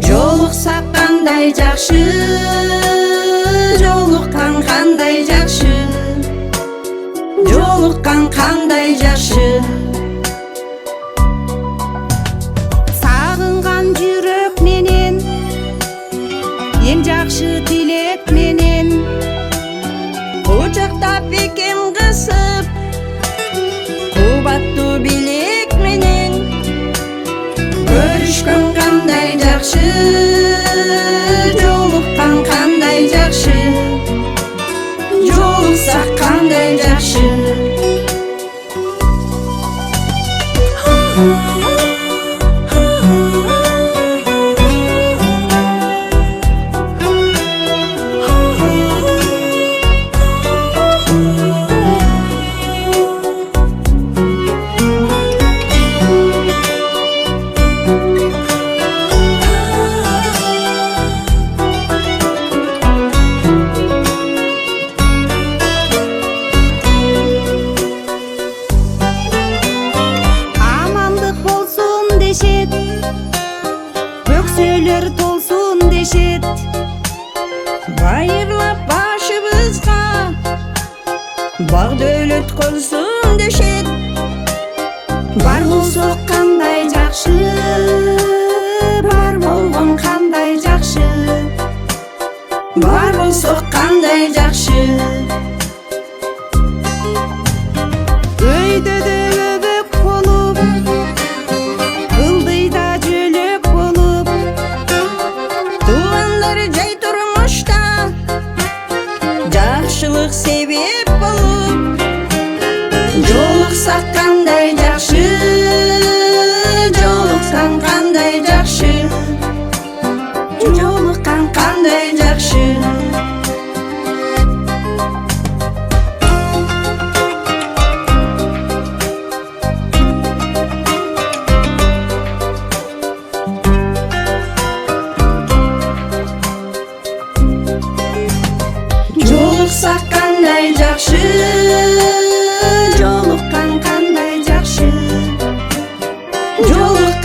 Жолуксак кандай жакшы, жолуккан кандай жакшы, жолуккан кандай жакшы. Сагынган жүрөк менен, эң жакшы тилек менен, кучактап бекем кысып, кубаттуу билек менен, көрүшкөн кандай жакшы, жолуккан кандай жакшы, жолуксак кандай жакшы. Көксөлөр толсун дешет, байырлап башыбызга баг дөөлөт колсун дешет. Бар болсок кандай жакшы, бар болгон кандай жакшы, бар болсок кандай жакшы. Өйдөдө өбөк болуп, ылдыйда жөлөк болуп, туугандар жай турмушта жакшылык себеп болуп. Жолуксак кандай жакшы, жолуккан кандай жакшы, жолуккан кандай жакшы. Жолуксак кандай жакшы, жолуккан кандай жакшы, жолуккан